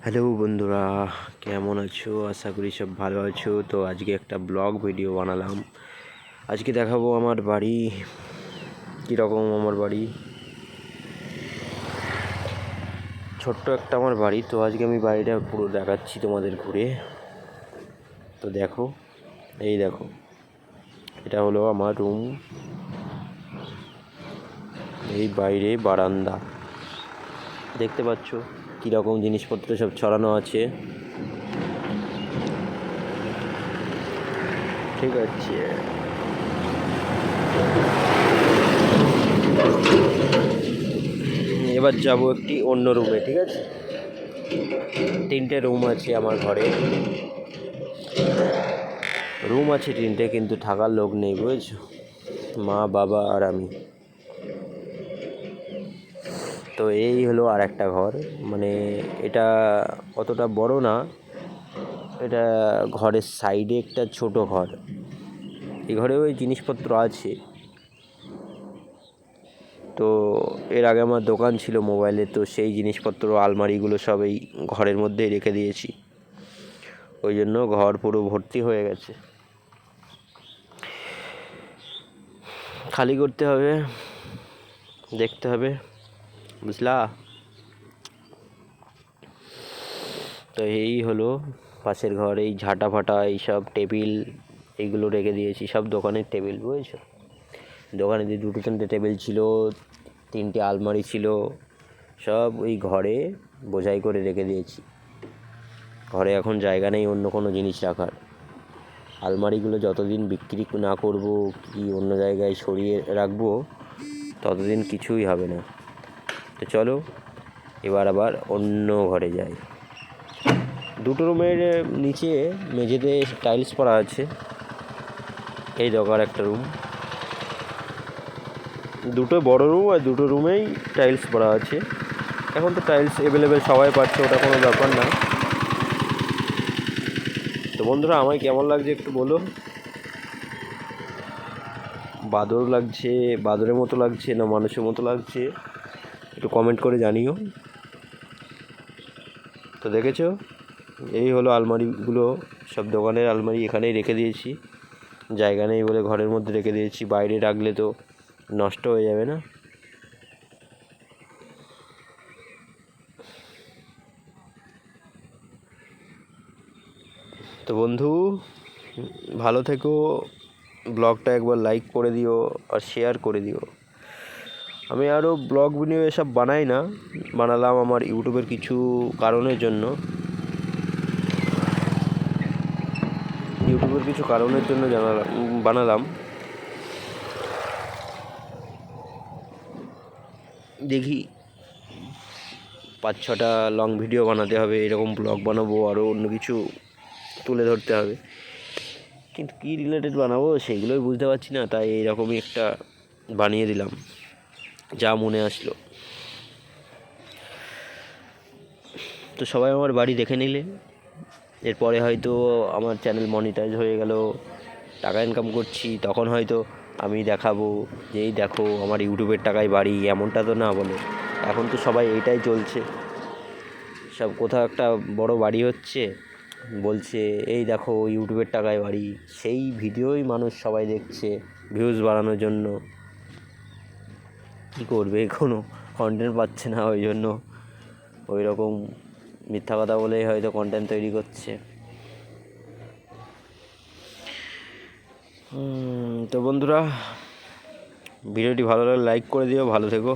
Hello বন্ধুরা, কেমন আছো? আশা করি সব ভালো আছো। তো আজকে একটা ব্লগ ভিডিও বানালাম। আজকে দেখাবো আমার বাড়ি কীরকম। আমার বাড়ি ছোট্ট একটা আমার বাড়ি। তো আজকে আমি বাড়িটা পুরো দেখাচ্ছি তোমাদের ঘুরে। তো দেখো, এই দেখো, এটা হলো আমার রুম। এই বাইরে বারান্দা, দেখতে পাচ্ছ কীরকম জিনিসপত্র সব ছড়ানো আছে। ঠিক আছে, এবার যাব একটি অন্য রুমে। ঠিক আছে, 3টে রুম আছে আমার ঘরে। রুম আছে 3টে, কিন্তু থাকার লোক নেই, বুঝেছো? মা, বাবা আর আমি। তো এই হলো আর একটা ঘর। মানে এটা অতটা বড় না, এটা ঘরের সাইডে একটা ছোট ঘর। এই ঘরে ওই জিনিসপত্র আছে। তো এর আগে আমার দোকান ছিল মোবাইলের, তো সেই জিনিসপত্র আলমারিগুলো সব এই ঘরের মধ্যেই রেখে দিয়েছি। ওই জন্য ঘর পুরো ভর্তি হয়ে গেছে। খালি করতে হবে, দেখতে হবে, বুঝলা? তো এই হলো পাশের ঘর। এই ঝাঁটা ফাটা, এইসব টেবিল, এইগুলো রেখে দিয়েছি, সব দোকানের টেবিল, বুঝেছো? দোকানে যে 2-3টে টেবিল ছিল, 3টে আলমারি ছিল, সব ওই ঘরে বোঝাই করে রেখে দিয়েছি। ঘরে এখন জায়গা নেই অন্য কোনো জিনিস রাখার। আলমারিগুলো যতদিন বিক্রি না করব কি অন্য জায়গায় সরিয়ে রাখবো, ততদিন কিছুই হবে না। তো চলো এবার আবার অন্য ঘরে যাই। 2টো রুমের নিচে মেঝেতে টাইলস পড়া আছে। এই দরকার একটা রুম, 2টো বড় রুম, আর 2টো রুমেই টাইলস পড়া আছে। এখন তো টাইলস অ্যাভেলেবেল, সবাই পাচ্ছে, ওটা কোনো ব্যাপার না। তো বন্ধুরা, আমায় কেমন লাগছে একটু বলো। বাদর লাগছে, বাদরের মতো লাগছে না মানুষের মতো লাগছে, একটু কমেন্ট করে জানিও। তো দেখেছো, এই হলো আলমারিগুলো, সব দোকানের আলমারি এখানেই রেখে দিয়েছি। জায়গা নেই বলে ঘরের মধ্যে রেখে দিয়েছি, বাইরে রাখলে তো নষ্ট হয়ে যাবে না। তো বন্ধু, ভালো থেকো। ব্লগটা একবার লাইক করে দিও আর শেয়ার করে দিও। আমি আরও ব্লগ ভিডিও এসব বানাই না, বানালাম আমার ইউটিউবের কিছু কারণের জন্য। বানালাম। দেখি 5-6টা লং ভিডিও বানাতে হবে, এরকম ব্লগ বানাবো, আরও অন্য কিছু তুলে ধরতে হবে, কিন্তু কী রিলেটেড বানাবো সেইগুলোই বুঝতে পারছি না। তাই এইরকমই একটা বানিয়ে দিলাম, যা মনে আসলো। তো সবাই আমার বাড়ি দেখে নিলে, এরপরে হয়তো আমার চ্যানেল মনিটাইজ হয়ে গেল, টাকা ইনকাম করছি, তখন হয়তো আমি দেখাবো যে এই দেখো আমার ইউটিউবের টাকায় বাড়ি। এমনটা তো না বলে, এখন তো সবাই এইটাই চলছে। সব কোথাও একটা বড় বাড়ি হচ্ছে, বলছে এই দেখো ইউটিউবের টাকায় বাড়ি। সেই ভিডিওই মানুষ সবাই দেখছে ভিউজ বাড়ানোর জন্য। কী করবে, কোনো কন্টেন্ট পাচ্ছে না, ওই জন্য ওই রকম মিথ্যা কথা বলেই হয়তো কন্টেন্ট তৈরি করছে। তো বন্ধুরা, ভিডিওটি ভালো লাগলে লাইক করে দিও। ভালো থেকো।